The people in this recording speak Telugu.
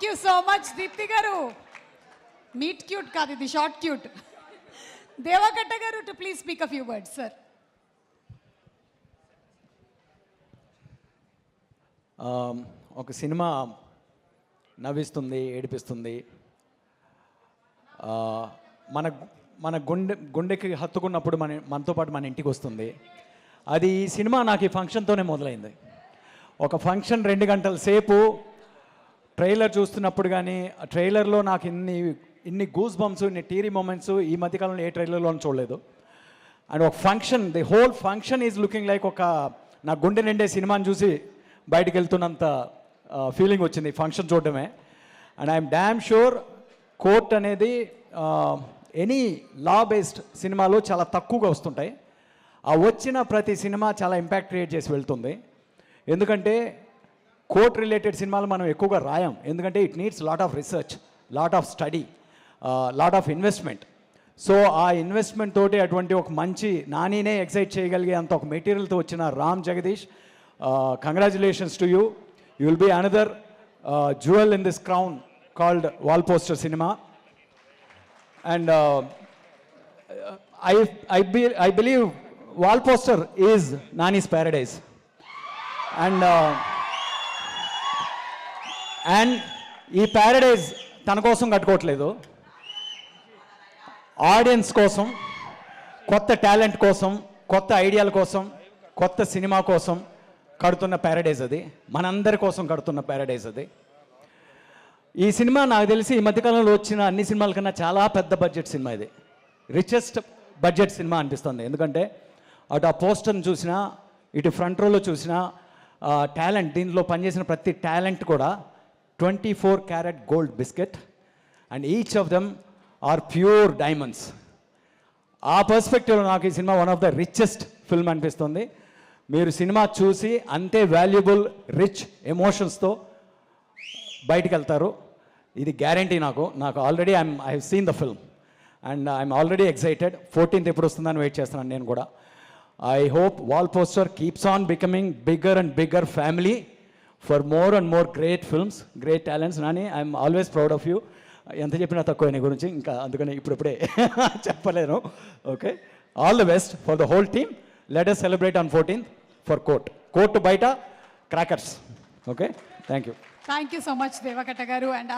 Thank you so much Deepti గారు. మీట్ క్యూట్ కాదు, ఇది షార్ట్ క్యూట్. దేవకట్ట గారు to please speak a few words sir. ఒక సినిమా నవ్విస్తుంది, ఏడిపిస్తుంది, మన మన గుండెకి హత్తుకున్నప్పుడు మనతో పాటు మన ఇంటికి వస్తుంది. అది ఈ సినిమా నాకు ఈ ఫంక్షన్తోనే మొదలైంది. ఒక ఫంక్షన్ 2 గంటల సేపు ట్రైలర్ చూస్తున్నప్పుడు కానీ ఆ ట్రైలర్లో నాకు ఇన్ని గూస్ బంప్స్, ఇన్ని టీరీ మూమెంట్స్ ఈ మధ్యకాలంలో ఏ ట్రైలర్లోనూ చూడలేదు. అండ్ ఒక function, the whole function is looking like ఒక నా గుండె నిండే సినిమాని చూసి బయటికి వెళ్తున్నంత ఫీలింగ్ వచ్చింది ఫంక్షన్ చూడడమే. And I'm damn sure court అనేది ఎనీ లా బేస్డ్ సినిమాలో చాలా తక్కువగా వస్తుంటాయి. ఆ వచ్చిన ప్రతి సినిమా చాలా ఇంపాక్ట్ క్రియేట్ చేసి వెళ్తుంది. ఎందుకంటే కోర్ట్ రిలేటెడ్ సినిమాలు మనం ఎక్కువగా రాయం, ఎందుకంటే it needs lot of research, lot of study, lot of investment. So ఆ ఇన్వెస్ట్మెంట్ తోటి అటువంటి ఒక మంచి నానినే ఎక్సైట్ చేయగలిగే అంత ఒక మెటీరియల్తో వచ్చిన Ram Jagadeesh, congratulations to you. You will be another jewel in this crown called Wall Poster Cinema. And I believe Wall Poster is Nani's paradise. And ఈ ప్యారడైజ్ తన కోసం కట్టుకోవట్లేదు, ఆడియన్స్ కోసం, కొత్త టాలెంట్ కోసం, కొత్త ఐడియాల కోసం, కొత్త సినిమా కోసం కడుతున్న ప్యారడైజ్ అది. మనందరి కోసం కడుతున్న ప్యారడైజ్ అది. ఈ సినిమా నాకు తెలిసి ఈ మధ్యకాలంలో వచ్చిన అన్ని సినిమాల కన్నా చాలా పెద్ద బడ్జెట్ సినిమా ఇది. రిచెస్ట్ బడ్జెట్ సినిమా అనిపిస్తుంది. ఎందుకంటే అటు ఆ పోస్టర్ని చూసినా, ఇటు ఫ్రంట్ రోలో చూసినా టాలెంట్, దీంట్లో పనిచేసిన ప్రతి టాలెంట్ కూడా 24 carat gold biscuit, and each of them are pure diamonds. ఆ పర్స్పెక్టివ్లో నాకు ఈ cinema one of the richest film అనిపిస్తుంది. మీరు సినిమా చూసి అంతే వాల్యుబుల్ రిచ్ ఎమోషన్స్తో బయటికి వెళ్తారు, ఇది గ్యారంటీ. నాకు already I have seen the film and I'm already excited. 14th ఎప్పుడు వస్తుందని వెయిట్ చేస్తున్నాను నేను కూడా. I hope wall poster keeps on becoming bigger and bigger family for more and more great films, great talents. Nani, I'm always proud of you. ఎంత చెప్పినా తక్కువ నీ గురించి, ఇంకా అందుకని ఇప్పుడే చెప్పలేను. Okay, all the best for the whole team. Let us celebrate on 14th for court బయట crackers. Okay, thank you. Thank you so much Deva Katta గారు. అండ్